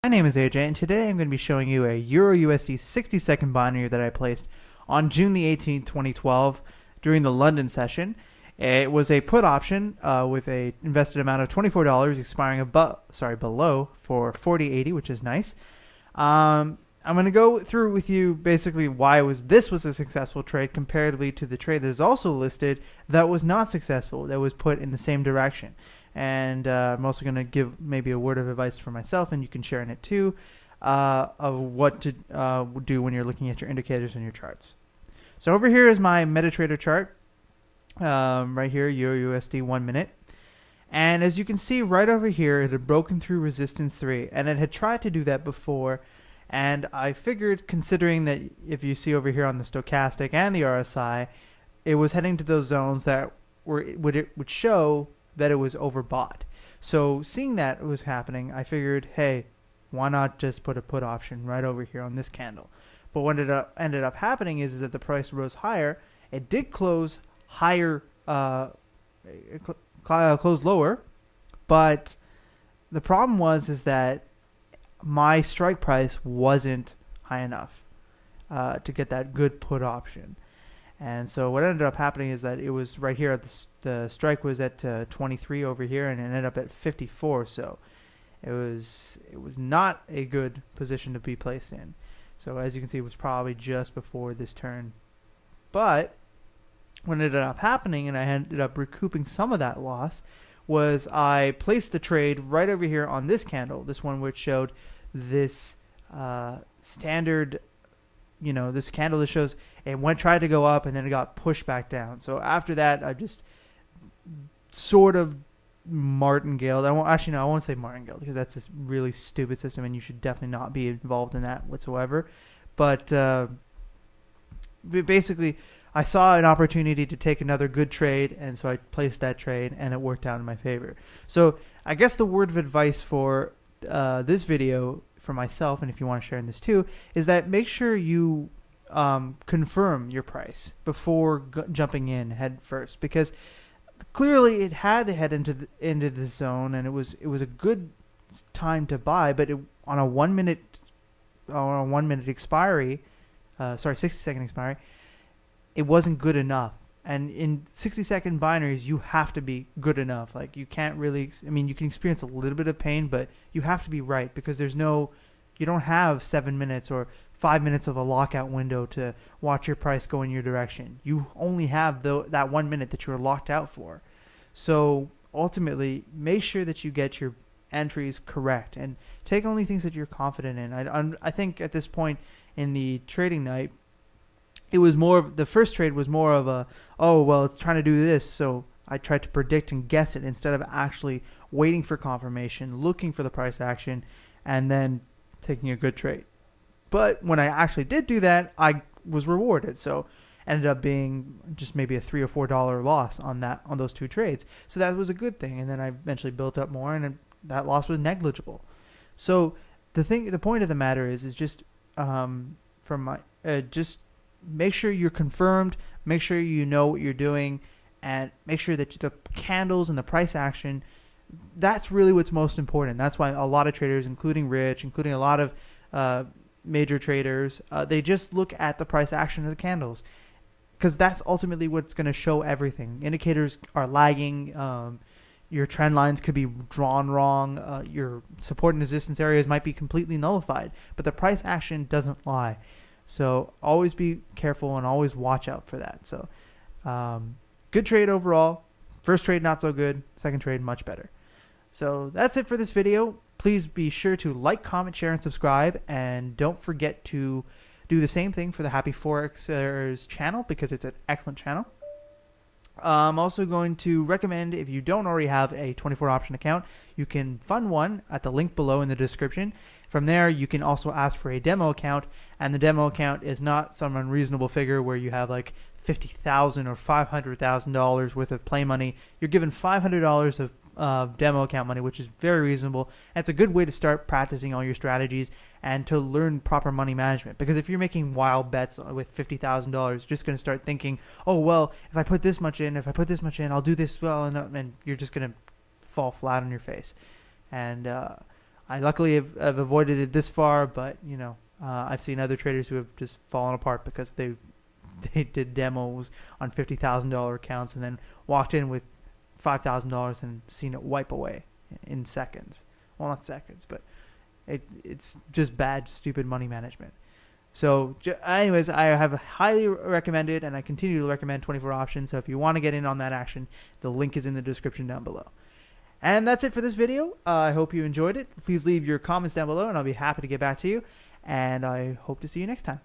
My name is AJ, and today I'm going to be showing you a Euro USD 60-second binary that I placed on June the 18th, 2012 during the London session. It was a put option with a invested amount of $24 expiring below for 40.80, which is nice. I'm going to go through with you basically why this was a successful trade comparatively to the trade that is also listed that was not successful, that was put in the same direction. And I'm also going to give maybe a word of advice for myself, and you can share in it too, of what to do when you're looking at your indicators and your charts. So over here is my MetaTrader chart, right here, Euro USD 1 minute. And as you can see right over here, it had broken through resistance 3, and it had tried to do that before. And I figured, considering that if you see over here on the stochastic and the RSI, it was heading to those zones that would show that it was overbought. So seeing that was happening, I figured, hey, why not just put a put option right over here on this candle? But what ended up happening is that the price rose higher. It did close higher, close lower, but the problem is that my strike price wasn't high enough to get that good put option. And so what ended up happening is that it was right here at the strike was at 23 over here, and it ended up at 54. So it was not a good position to be placed in. So as you can see, it was probably just before this turn. But what ended up happening, and I ended up recouping some of that loss, was I placed the trade right over here on this candle, this one which showed this standard, this candle that shows it tried to go up and then it got pushed back down. So after that, I just sort of martingaled. I won't say martingale because that's a really stupid system and you should definitely not be involved in that whatsoever. But basically, I saw an opportunity to take another good trade, and so I placed that trade, and it worked out in my favor. So I guess the word of advice for this video for myself, and if you want to share in this too, is that make sure you confirm your price before jumping in head first, because clearly it had to head into the zone, and it was a good time to buy, but on a 1 minute expiry, 60-second expiry, it wasn't good enough. And in 60-second binaries, you have to be good enough. Like, you can't really, you can experience a little bit of pain, but you have to be right, because you don't have 7 minutes or 5 minutes of a lockout window to watch your price go in your direction. You only have that 1 minute that you're locked out for. So ultimately, make sure that you get your entries correct and take only things that you're confident in. I think at this point in the trading night, it was the first trade was more of a, oh, well, it's trying to do this, so I tried to predict and guess it instead of actually waiting for confirmation, looking for the price action, and then taking a good trade. But when I actually did do that, I was rewarded. So ended up being just maybe a $3 or $4 loss on those two trades. So that was a good thing. And then I eventually built up more, and that loss was negligible. So the point of the matter is just just make sure you're confirmed, make sure you know what you're doing, and make sure that the candles and the price action, that's really what's most important. That's why a lot of traders, including Rich, including a lot of major traders, they just look at the price action of the candles, because that's ultimately what's going to show everything. Indicators are lagging. Your trend lines could be drawn wrong. Your support and resistance areas might be completely nullified, but the price action doesn't lie. So always be careful and always watch out for that. So good trade overall. First trade not so good. Second trade much better. So that's it for this video. Please be sure to like, comment, share, and subscribe. And don't forget to do the same thing for the Happy Forexers channel, because it's an excellent channel. I'm also going to recommend, if you don't already have a 24Option account, you can fund one at the link below in the description. From there, you can also ask for a demo account, and the demo account is not some unreasonable figure where you have like $50,000 or $500,000 worth of play money. You're given $500 of demo account money, which is very reasonable. And it's a good way to start practicing all your strategies and to learn proper money management. Because if you're making wild bets with $50,000, you're just going to start thinking, oh, well, if I put this much in, I'll do this well, and you're just going to fall flat on your face. And I luckily have avoided it this far, but you know, I've seen other traders who have just fallen apart because they did demos on $50,000 accounts and then walked in with $5,000 and seen it wipe away in seconds. Well, not seconds, but it's just bad, stupid money management. So anyways, I have highly recommended, and I continue to recommend 24Option. So if you want to get in on that action, the link is in the description down below. And that's it for this video. I hope you enjoyed it. Please leave your comments down below, and I'll be happy to get back to you. And I hope to see you next time.